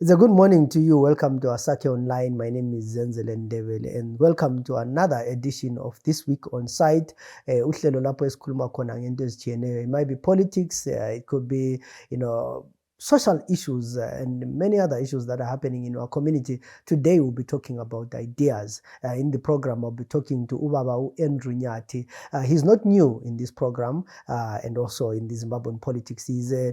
It's a good morning to you. Welcome to Asake Online. My name is Zenzele Ndebele and welcome to another edition of This Week on Cite. Uhlelo lapho esikhuluma khona ngento ezitshiyeneyo. It might be politics, it could be, social issues and many other issues that are happening in our community. Today we'll be talking about ideas. In the program, I'll be talking to Ubaba Andrew Nyathi. He's not new in this program and also in the Zimbabwean politics. He's a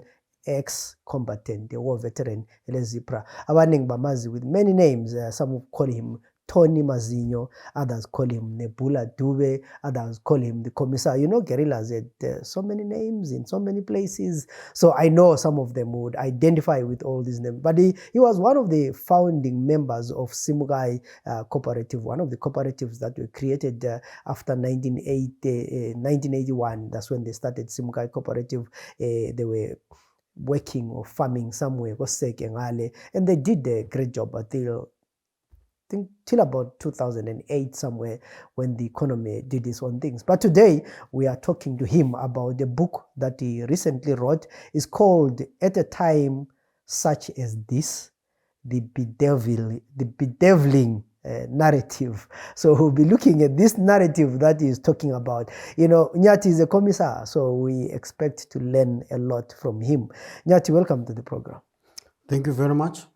ex-combatant, a war veteran, ZPRA. Abaningi bamazi with many names. Some call him Tony Mazinho, others call him Nebula Dube, others call him the Commissar. You know, guerrillas had so many names in so many places. So I know some of them would identify with all these names. But he was one of the founding members of Simugai Cooperative, one of the cooperatives that were created after 1981. That's when they started Simugai Cooperative. They were working or farming somewhere, and they did a great job until till about 2008 somewhere when the economy did its own things. But today we are talking to him about the book that he recently wrote. It's called At a Time Such as This, the bedeviling narrative. So we'll be looking at this narrative that he's talking about. You know, Nyathi is a commissar, so we expect to learn a lot from him. Nyathi, welcome to the program. Thank you very much.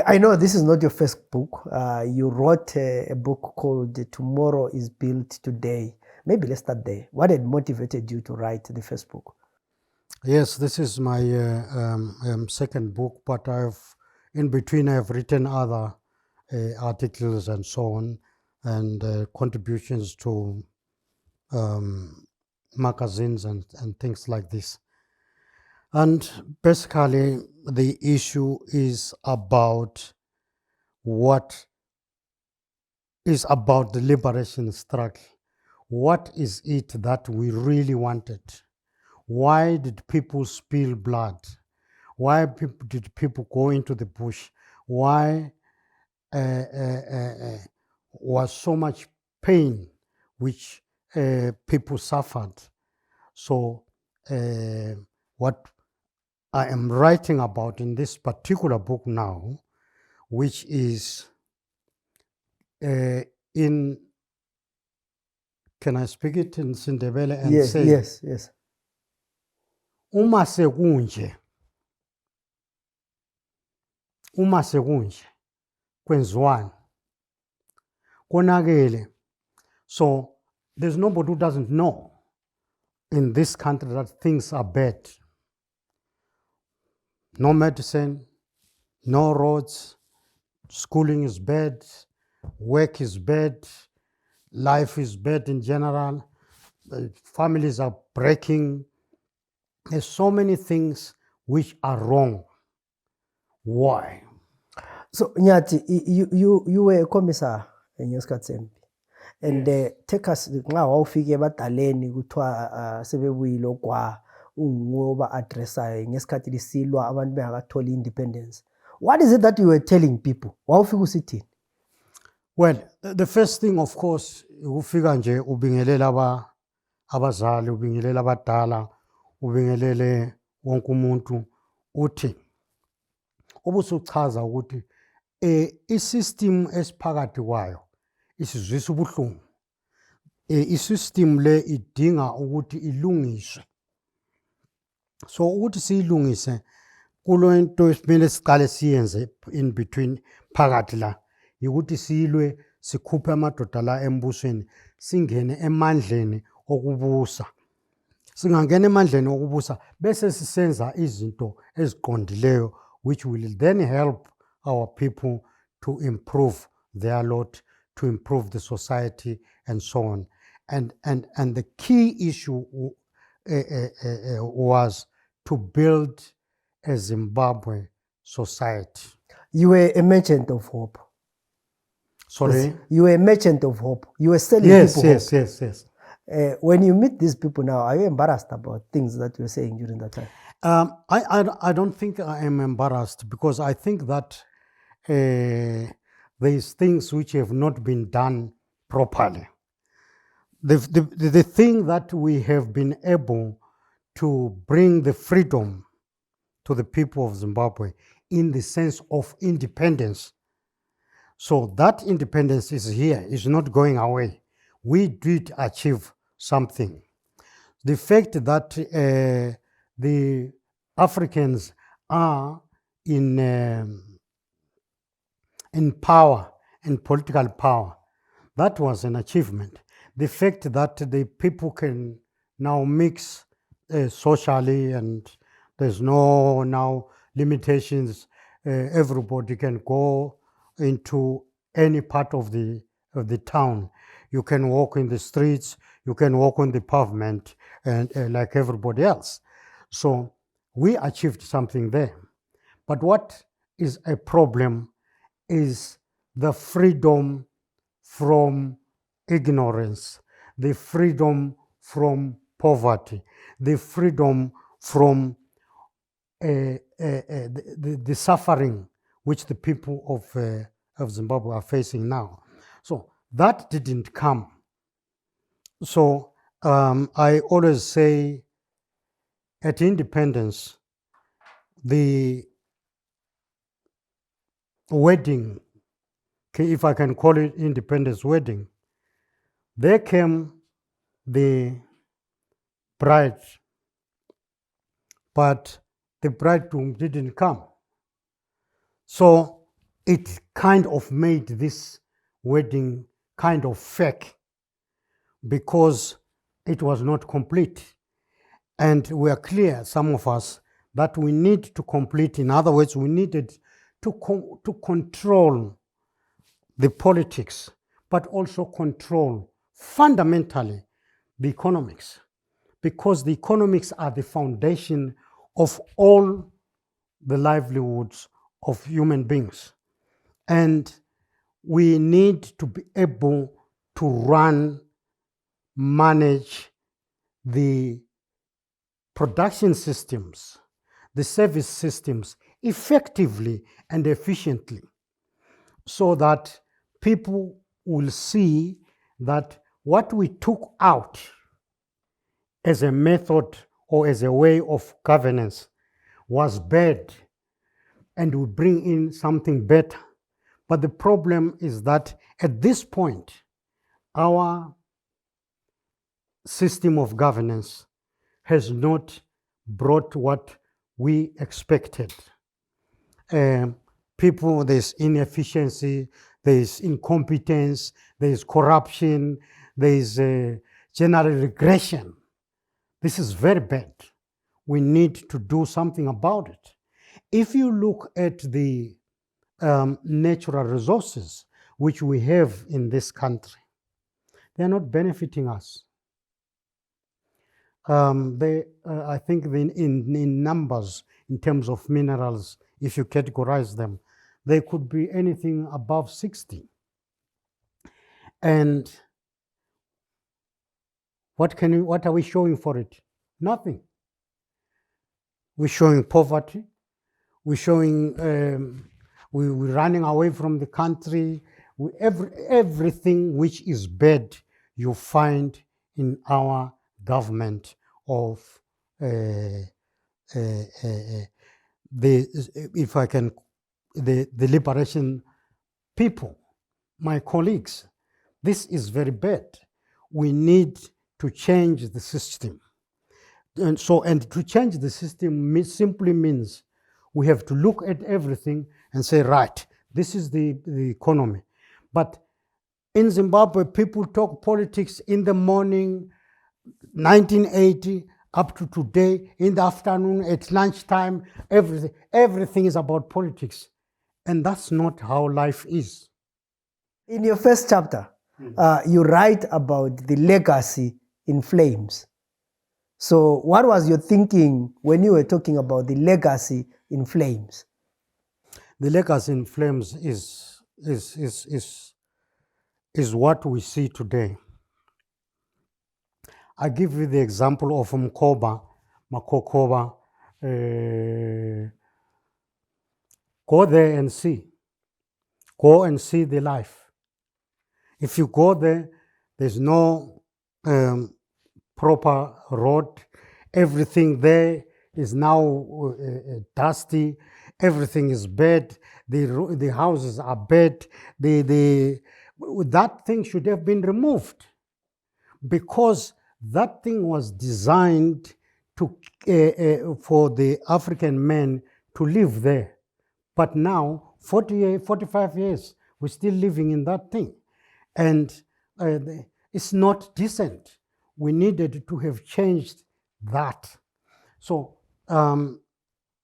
I know this is not your first book. You wrote a book called Tomorrow is Built Today. Maybe let's start there. What had motivated you to write the first book? Yes, this is my second book, but in between I've written other articles and so on, and contributions to magazines and things like this. And basically, the issue is about what is about the liberation struggle. What is it that we really wanted? Why did people spill blood? Why did people go into the bush? Why was so much pain which people suffered? So what I am writing about in this particular book now, which is in, can I speak it in Sindebele and yes, say? Yes. Uma sekunje kwenziwani konakele. So there's nobody who doesn't know in this country that things are bad. No medicine, no roads, schooling is bad, work is bad, life is bad in general, families are breaking. There's so many things which are wrong. Why? So Nyathi, you were a commissar in Nyathi, and take us nxa wawufike ebadaleni kuthiwa sebebuyile okwa ungoba addressayo ngesikhathi lisilwa abantu bengakatholi independence. What is it that you were telling people? Wawufika usithini? Well, the first thing, of course, ufika nje ubingelela abazali, ubingelela abadala, ubingelele wonke umuntu, uthi ubusuchaza ukuthi isystem esiphakathi kwayo isizwisa ubuhlungu. Isystem le idinga ukuthi ilungiswe. So ukuthi siyilungise kulo into esimele siqale siyenze in between phakathi la ukuthi silwe sikhuphe amadoda la embusweni singene emandleni okubusa. Singangena emandleni okubusa bese sisenza izinto eziqondileyo which will then help our people to improve their lot, to improve the society and so on. And the key issue was to build a Zimbabwe society. You were a merchant of hope. Sorry? You were a merchant of hope. You were selling people hope. Yes. When you meet these people now, are you embarrassed about things that you were saying during that time? I don't think I am embarrassed because I think that there's things which have not been done properly. The thing that we have been able to bring the freedom to the people of Zimbabwe in the sense of independence. So that independence is here, is not going away. We did achieve something. The fact that the Africans are in power and political power, that was an achievement. The fact that the people can now mix socially and there's no now limitations, everybody can go into any part of the town. You can walk in the streets, you can walk on the pavement, and like everybody else. So we achieved something there. But what is a problem is the freedom from ignorance, the freedom from poverty, the freedom from the suffering which the people of Zimbabwe are facing now. So that didn't come. So I always say at independence, the wedding, if I can call it independence wedding, there came the bride, but the bridegroom didn't come. So it kind of made this wedding kind of fake because it was not complete. And we are clear, some of us, that we need to complete. In other words, we needed to control the politics, but also control fundamentally the economics, because the economics are the foundation of all the livelihoods of human beings. And we need to be able to run, manage the production systems, the service systems effectively and efficiently, so that people will see that what we took out as a method or as a way of governance was bad, and we bring in something better. But the problem is that at this point, our system of governance has not brought what we expected. People, there's inefficiency, there's incompetence, there's corruption, there's general regression. This is very bad. We need to do something about it. If you look at the natural resources which we have in this country, they are not benefiting us. I think in numbers, in terms of minerals, if you categorize them, they could be anything above 60. And what are we showing for it? Nothing. We're showing poverty. We're showing we're running away from the country. Everything which is bad, you find in our government of the liberation people, my colleagues. This is very bad. We need to change the system. And to change the system simply means we have to look at everything and say, right, this is the economy. But in Zimbabwe, people talk politics in the morning, 1980 up to today, in the afternoon, at lunchtime, everything is about politics. And that's not how life is. In your first chapter, you write about the legacy in flames. So what was your thinking when you were talking about the legacy in flames? The legacy in flames is what we see today. I give you the example of Mkoba, Makokoba. Go there and see. Go and see the life. If you go there, there's no proper road. Everything there is now dusty. everything is bad, the houses are bad, that thing should have been removed, because that thing was designed to, for the African men to live there. But now, 45 years, we're still living in that thing. And it's not decent. We needed to have changed that. So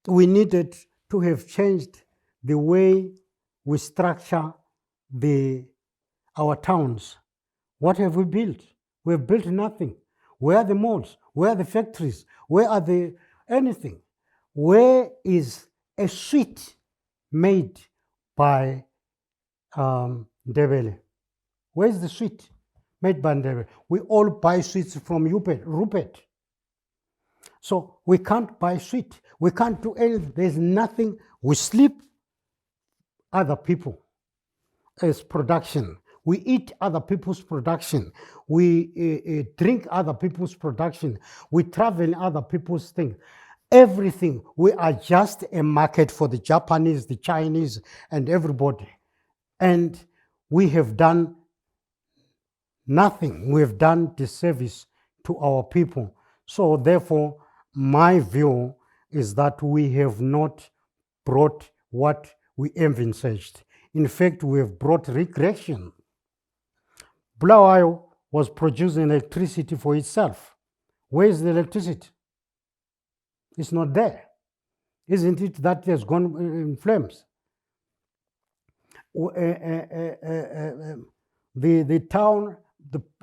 we needed to have changed the way we structure our towns. What have we built? We've built nothing. Where are the malls? Where are the factories? Where are the anything? Where is a sweet made by Ndebele? Where is the sweet made by Ndebele? We all buy sweets from Rupert. So we can't buy sweet. We can't do anything. There's nothing. We sleep other people as production. We eat other people's production. We drink other people's production. We travel in other people's things. Everything. We are just a market for the Japanese, the Chinese, and everybody. And we have done nothing. We have done disservice to our people. So therefore, my view is that we have not brought what we envisaged. In fact, we have brought regression. Bulawayo was producing electricity for itself. Where is the electricity? It's not there. Isn't it that has gone in flames? The town,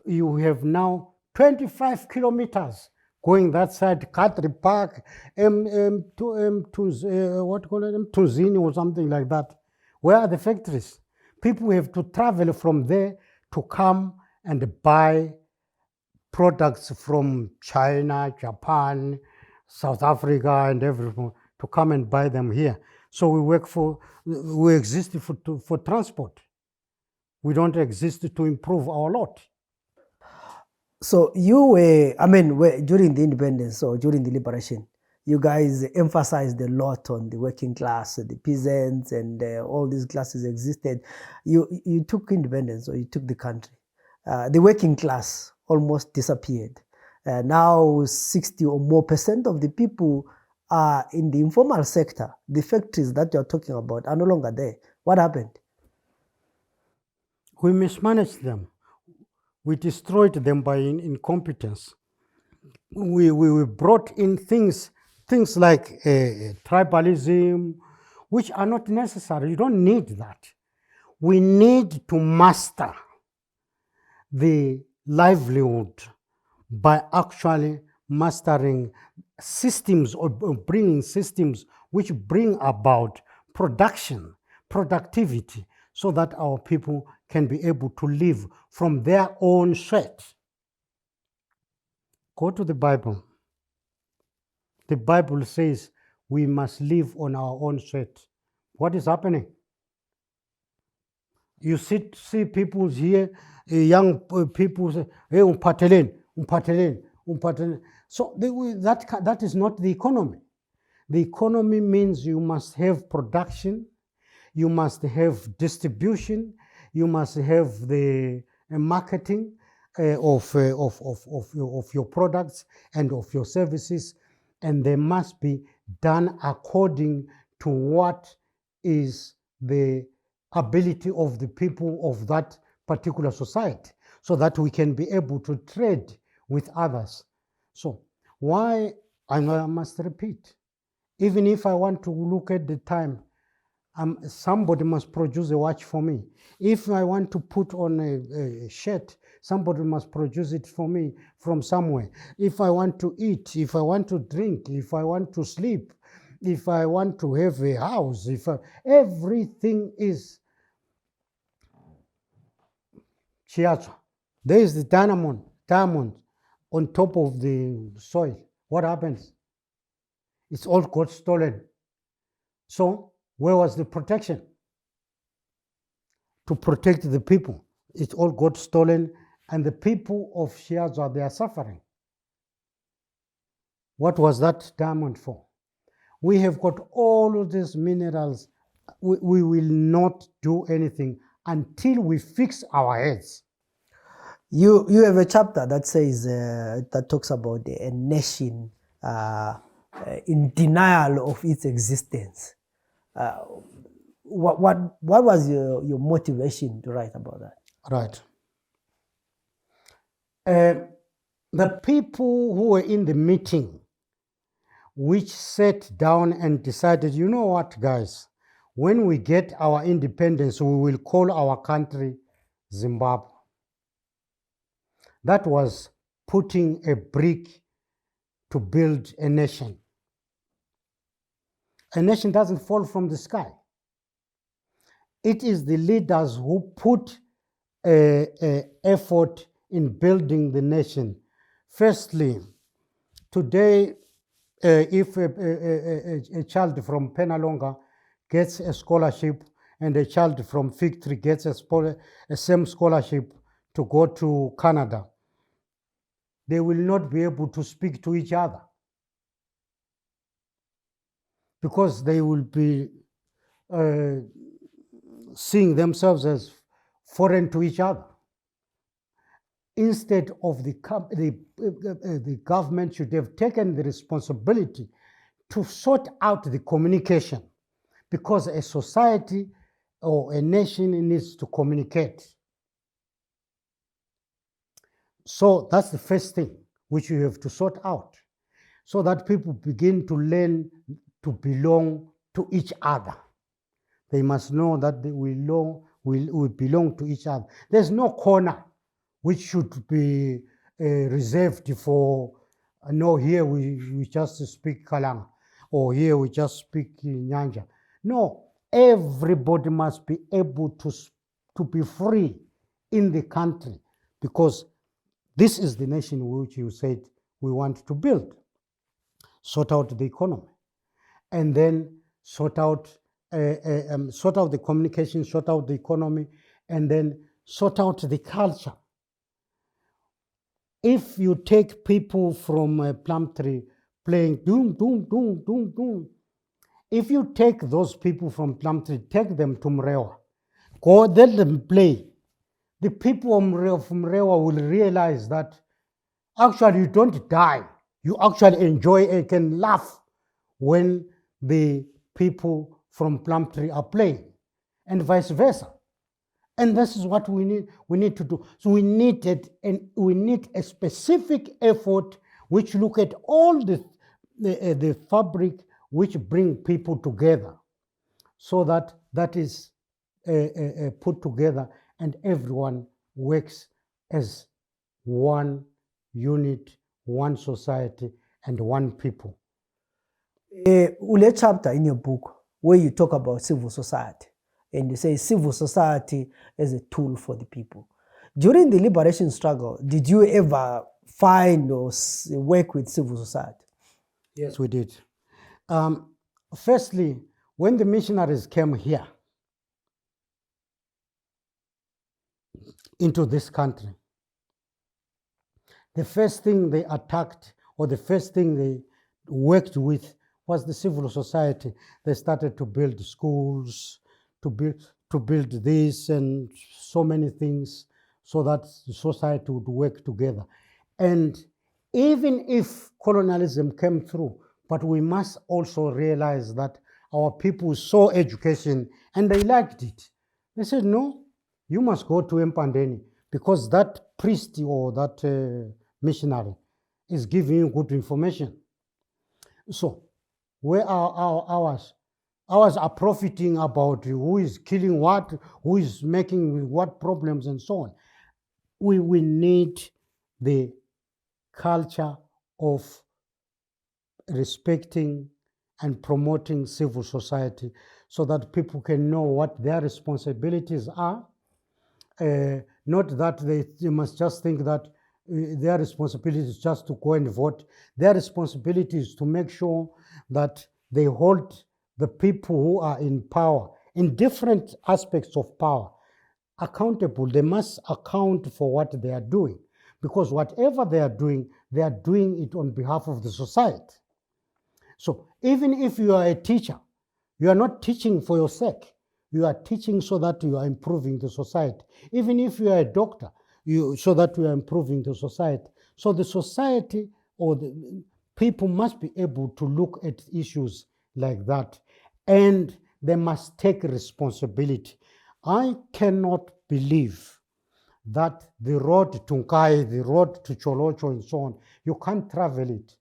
you have now 25 kilometers going that side, Katri Park, what call it, Tuzini or something like that. Where are the factories? People have to travel from there to come and buy products from China, Japan, South Africa, and everyone to come and buy them here. So we exist for transport. We don't exist to improve our lot. So you were, during the independence or during the liberation, you guys emphasized a lot on the working class, the peasants, and all these classes existed. You took independence, or you took the country. The working class almost disappeared. Now 60 or more % of the people are in the informal sector. The factories that you're talking about are no longer there. What happened? We mismanaged them. We destroyed them by incompetence. We brought in things like tribalism, which are not necessary. You don't need that. We need to master the livelihood by actually mastering systems, or bringing systems which bring about production, productivity, so that our people can be able to live from their own sweat. Go to the Bible. The Bible says we must live on our own sweat. What is happening? You see people here, young people say, hey, umpateleni. So that is not the economy. The economy means you must have production, you must have distribution, you must have the marketing of your products and of your services, and they must be done according to what is the ability of the people of that particular society, so that we can be able to trade with others. So why, I must repeat, even if I want to look at the time, somebody must produce a watch for me. If I want to put on a shirt, somebody must produce it for me from somewhere. If I want to eat, if I want to drink, if I want to sleep, if I want to have a house, everything is chiazo. There is the diamond on top of the soil. What happens? It's all got stolen. So where was the protection? To protect the people. It all got stolen, and the people of Shiaza, they are suffering. What was that diamond for? We have got all all of these minerals, we will not do anything until we fix our heads. You have a chapter that says that talks about a nation in denial of its existence. What was your motivation to write about that? Right. The people who were in the meeting, which sat down and decided, you know what, guys, when we get our independence, we will call our country Zimbabwe. That was putting a brick to build a nation. A nation doesn't fall from the sky. It is the leaders who put effort in building the nation. Firstly, today, if a child from Penalonga gets a scholarship and a child from Fig Tree gets a same scholarship to go to Canada, they will not be able to speak to each other because they will be seeing themselves as foreign to each other. Instead of the government should have taken the responsibility to sort out the communication, because a society or a nation needs to communicate. So that's the first thing which you have to sort out, so that people begin to learn to belong to each other. They must know that they will belong to each other. There's no corner which should be reserved for, no, here we just speak Kalanga, or here we just speak Nyanja. No, everybody must be able to be free in the country, because this is the nation which you said we want to build. Sort out the economy, and then sort out the communication, sort out the economy, and then sort out the culture. If you take people from Plumtree playing doom, doom, doom, doom, doom, if you take those people from Plumtree, take them to Mrewa, go let them play, the people from Mrewa will realize that actually you don't die, you actually enjoy and can laugh when the people from Plumtree are playing, and vice versa. And this is what we need to do. So we need a specific effort which look at all the fabric which bring people together, so that is put together and everyone works as one unit, one society, and one people. Ule chapter in your book where you talk about civil society, and you say civil society as a tool for the people. During the liberation struggle, did you ever find or work with civil society? Yes, we did. Firstly, when the missionaries came here into this country, the first thing they attacked, or the first thing they worked with, was the civil society. They started to build schools, to build this and so many things, so that the society would work together. And even if colonialism came through, but we must also realize that our people saw education and they liked it. They said, no, you must go to Mpandeni, because that priest or that missionary is giving you good information. So where are ours? Ours are profiting about who is killing what, who is making what problems, and so on. We need the culture of respecting and promoting civil society, so that people can know what their responsibilities are. Not that they must just think that their responsibility is just to go and vote. Their responsibility is to make sure that they hold the people who are in power, in different aspects of power, accountable. They must account for what they are doing, because whatever they are doing it on behalf of the society. So even if you are a teacher, You are not teaching for your sake. You are teaching so that you are improving the society. Even if you are a doctor, so that you are improving the society. So the society or the people must be able to look at issues like that, and they must take responsibility. I cannot believe that the road to Nkai, the road to Cholocho and so on, you can't travel it.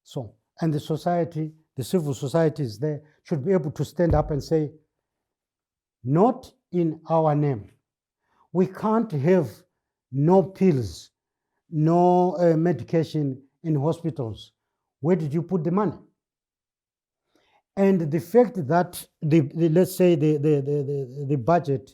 So, and the society, the civil society is there, should be able to stand up and say, not in our name. We can't have no pills, no medication in hospitals. Where did you put the money? And the fact that let's say the budget,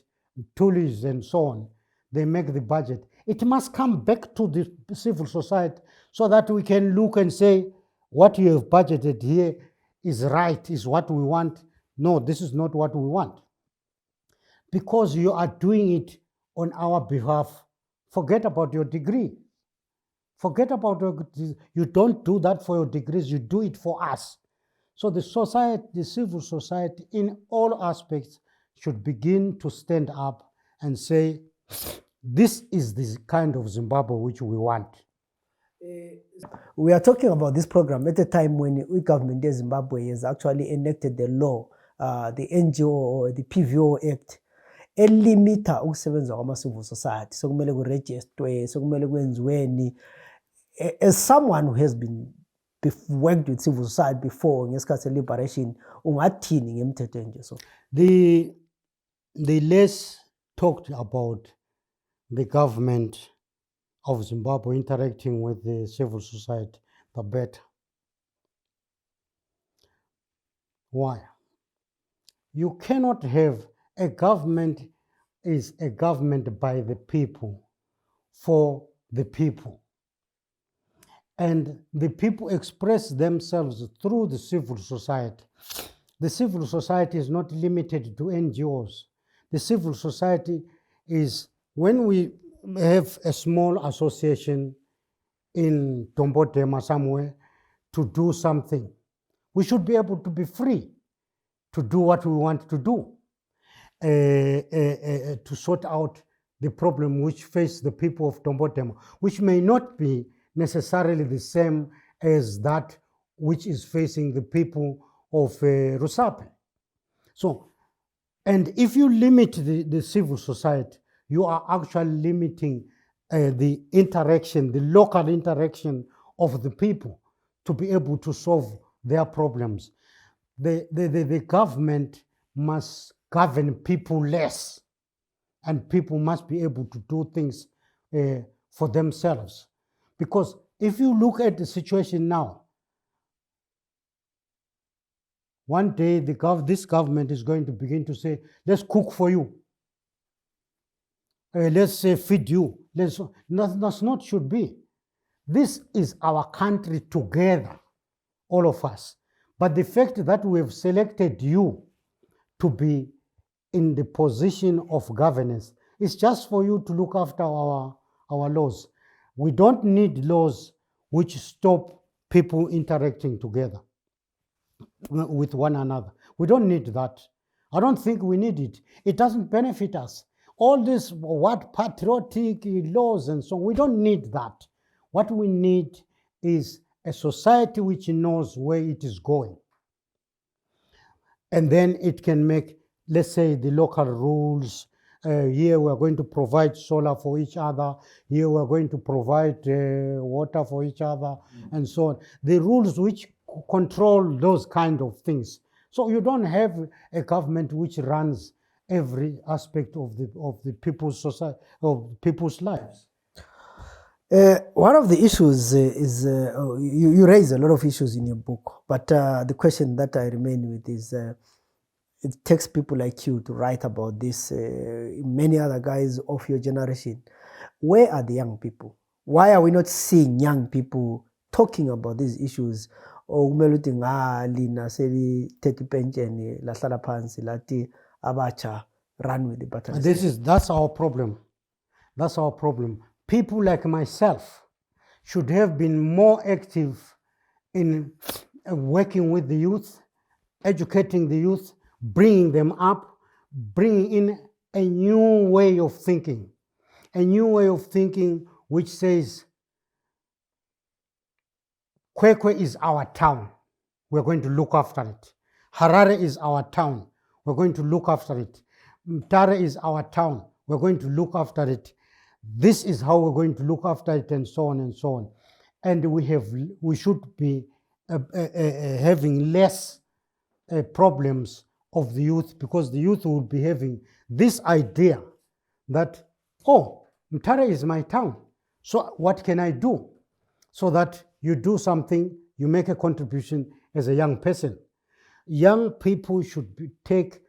toolies and so on, they make the budget, it must come back to the civil society so that we can look and say, what you have budgeted here is right, is what we want. No, this is not what we want. Because you are doing it on our behalf. Forget about your degree. Forget about you don't do that for your degrees, you do it for us. So the society, the civil society in all aspects should begin to stand up and say, this is the kind of Zimbabwe which we want. We are talking about this program at a time when the government of Zimbabwe has actually enacted the law, the NGO or the PVO Act, elimita ukusebenza kwama-civil society. Sokumele kurejistwe, sokumele kwenziweni. As someone who has been worked with civil society before ngesikhathi liberation, ungathini ngemithetho enje? So the less talked about the government of Zimbabwe interacting with the civil society, the better. Why? You cannot have a government is a government by the people, for the people. And the people express themselves through the civil society. The civil society is not limited to NGOs. The civil society is, when we have a small association in Tombotema somewhere to do something, we should be able to be free to do what we want to do, to sort out the problem which face the people of Tombotema, which may not be necessarily the same as that which is facing the people of Rusape. So, and if you limit the civil society, you are actually limiting the interaction, the local interaction of the people to be able to solve their problems. The government must govern people less, and people must be able to do things for themselves. Because if you look at the situation now, one day this government is going to begin to say, let's cook for you. Let's feed you. That's not should be. This is our country together, all of us. But the fact that we have selected you to be in the position of governance is just for you to look after our laws. We don't need laws which stop people interacting together with one another. We don't need that. I don't think we need it. It doesn't benefit us. All this patriotic laws and so on, we don't need that. What we need is a society which knows where it is going. And then it can make, let's say, the local rules. Here we're going to provide solar for each other. Here we're going to provide water for each other, and so on. The rules which control those kind of things. So you don't have a government which runs every aspect of the people's society, of people's lives. One of the issues is you raise a lot of issues in your book, but the question that I remain with is it takes people like you to write about this, many other guys of your generation. Where are the young people? Why are we not seeing young people talking about these issues? Or lina seli 30 pension la sala phansi lati abacha run with the battles. That's our problem. That's our problem. People like myself should have been more active in working with the youth educating the youth, bringing them up, bringing in a new way of thinking, which says, Kwekwe is our town, we're going to look after it. Harare is our town, we're going to look after it. Mtare is our town, we're going to look after it. This is how we're going to look after it, and so on and so on. And we should be having less problems of the youth, because the youth will be having this idea that, oh, Mtare is my town, so what can I do? So that you do something, you make a contribution as a young person. Young people should take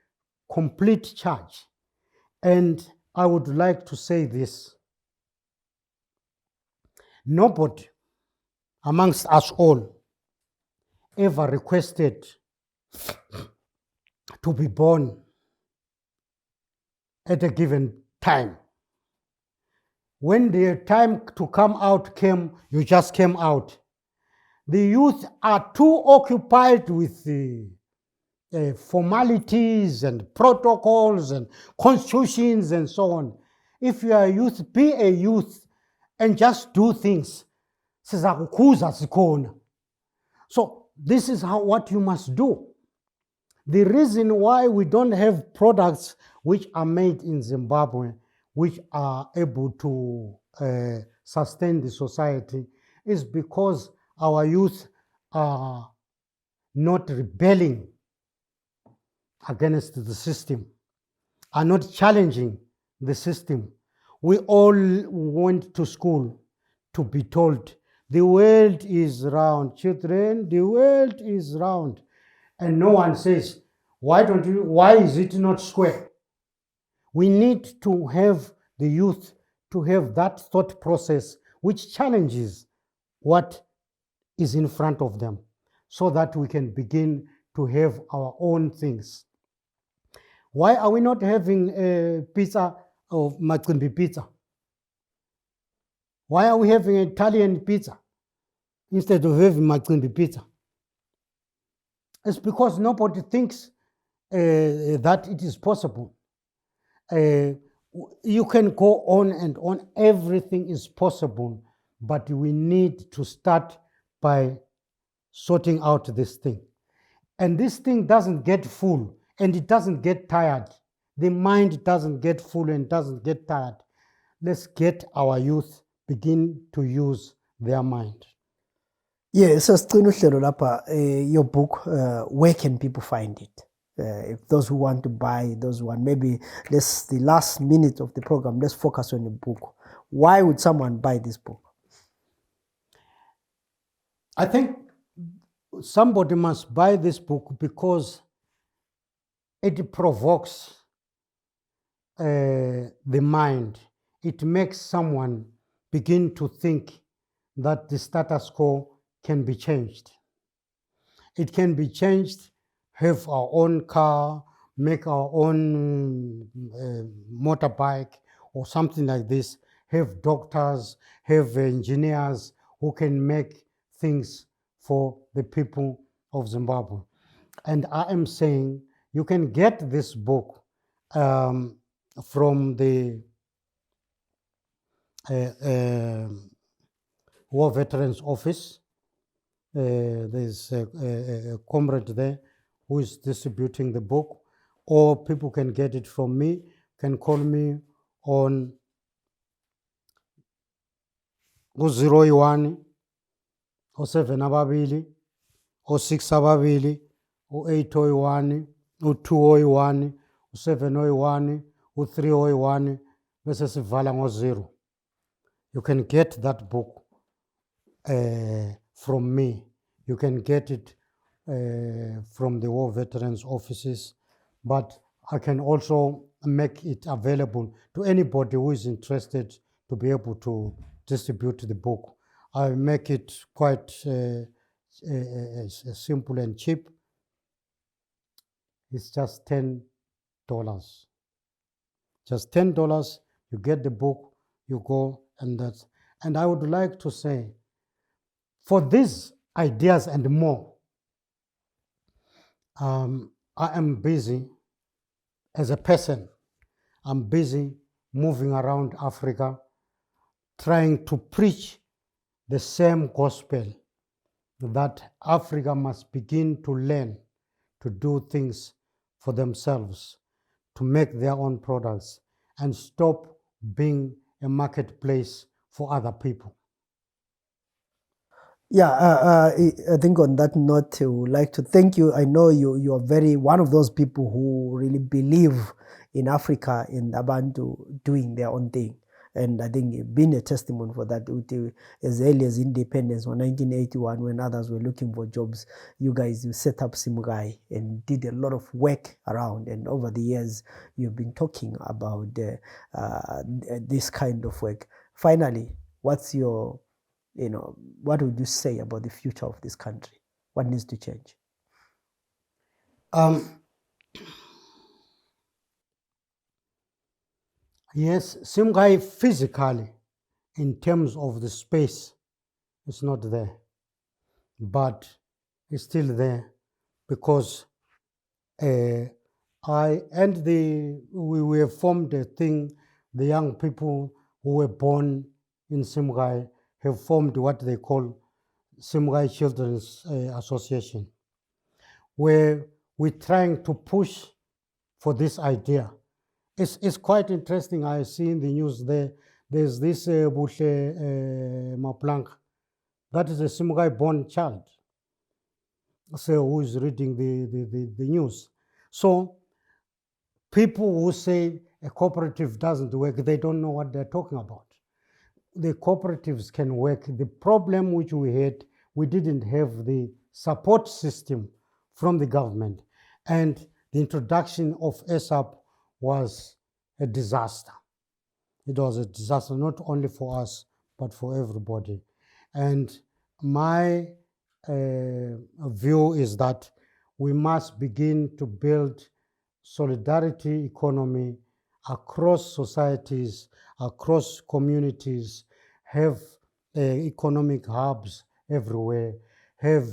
complete charge. And I would like to say this: nobody amongst us all ever requested to be born at a given time. When the time to come out came, you just came out. The youth are too occupied with the formalities and protocols and constitutions and so on. If you are a youth, be a youth and just do things. So this is what you must do. The reason why we don't have products which are made in Zimbabwe, which are able to sustain the society, is because our youth are not rebelling against the system, are not challenging the system. We all went to school to be told, the world is round, children, the world is round. And no one says, why is it not square? We need to have the youth to have that thought process which challenges what is in front of them, so that we can begin to have our own things. Why are we not having pizza or Macimbi pizza? Why are we having Italian pizza instead of having Macimbi pizza? It's because nobody thinks that it is possible. You can go on and on. Everything is possible, but we need to start by sorting out this thing. And this thing doesn't get full and it doesn't get tired. The mind doesn't get full and doesn't get tired. Let's get our youth begin to use their mind. Yeah, so your book, where can people find it? If those who want to buy, those one, maybe the last minute of the program, let's focus on the book. Why would someone buy this book? I think somebody must buy this book because it provokes the mind. It makes someone begin to think that the status quo can be changed. It can be changed, have our own car, make our own motorbike or something like this, have doctors, have engineers who can make things for the people of Zimbabwe. And I am saying you can get this book from the War Veterans Office. There's a comrade there who is distributing the book, or people can get it from me, can call me on 0 07 ababili 06 ababili 801 201 701 301 bese sivala ngo0. You can get that book from me. You can get it from the War Veterans offices, but I can also make it available to anybody who is interested to be able to distribute the book. I make it quite simple and cheap. It's just $10. Just $10, you get the book, you go, and that's. And I would like to say, for these ideas and more, I am busy as a person. I'm busy moving around Africa, trying to preach the same gospel that Africa must begin to learn to do things for themselves, to make their own products, and stop being a marketplace for other people. Yeah, I think on that note, I would like to thank you. I know you are one of those people who really believe in Africa, in Abantu doing their own thing. And I think you've been a testimony for that. As early as independence, or 1981, when others were looking for jobs, you guys set up Simugai and did a lot of work around. And over the years, you've been talking about this kind of work. Finally, what's your what would you say about the future of this country? What needs to change? Yes, Simgai physically, in terms of the space, is not there, but it's still there because we have formed a thing. The young people who were born in Simgai have formed what they call Simgai Children's Association, where we're trying to push for this idea. It's quite interesting. I see in the news there's this Bushe Maplank, that is a Simgai born child, so who is reading the news. So people who say a cooperative doesn't work, they don't know what they're talking about. The cooperatives can work. The problem which we had, we didn't have the support system from the government, and the introduction of ASAP was a disaster. It was a disaster, not only for us, but for everybody. And my view is that we must begin to build solidarity economy across societies, across communities, have economic hubs everywhere, have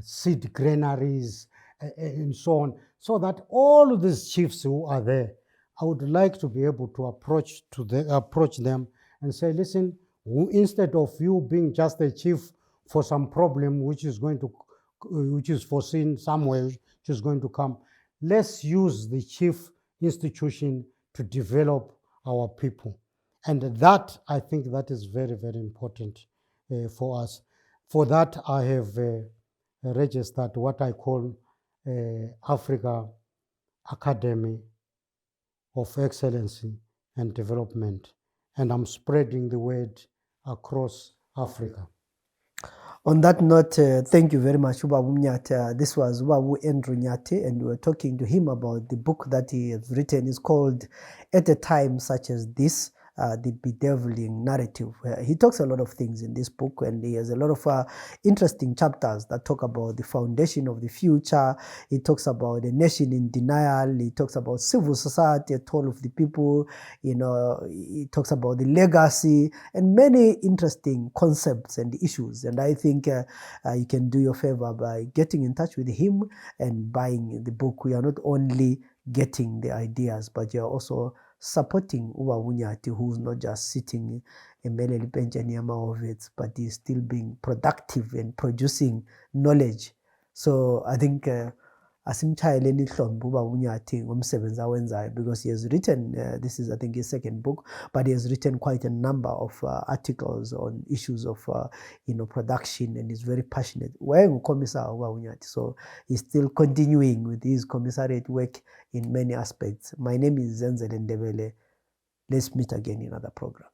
seed granaries, and so on, so that all of these chiefs who are there, I would like to be able to approach them and say, listen, instead of you being just a chief for some problem which is foreseen somewhere, which is going to come, let's use the chief institution to develop our people. And that, I think that is very, very important for us. For that, I have registered what I call Africa Academy of Excellency and Development, and I'm spreading the word across Africa. On that note, thank you very much, Ubabu Nyathi. This was Ubabu Andrew Nyathi, and we were talking to him about the book that he has written. It's called At a Time Such as This, the bedeviling narrative. He talks a lot of things in this book, and he has a lot of interesting chapters that talk about the foundation of the future. He talks about a nation in denial. He talks about civil society, a toll of the people. He talks about the legacy and many interesting concepts and issues. And I think you can do your favor by getting in touch with him and buying the book. We are not only getting the ideas, but you're also supporting Ubabu Nyathi, who's not just sitting in Meleli Benjani, but he's still being productive and producing knowledge. So I think asimchayeleni ihlombe Ubabu Nyathi ngomsebenzi awenzayo, because he has written, this is I think his second book, but he has written quite a number of articles on issues of production, and he's very passionate. So he's still continuing with his commissariat work in many aspects. My name is Zenzele Ndebele. Let's meet again in another program.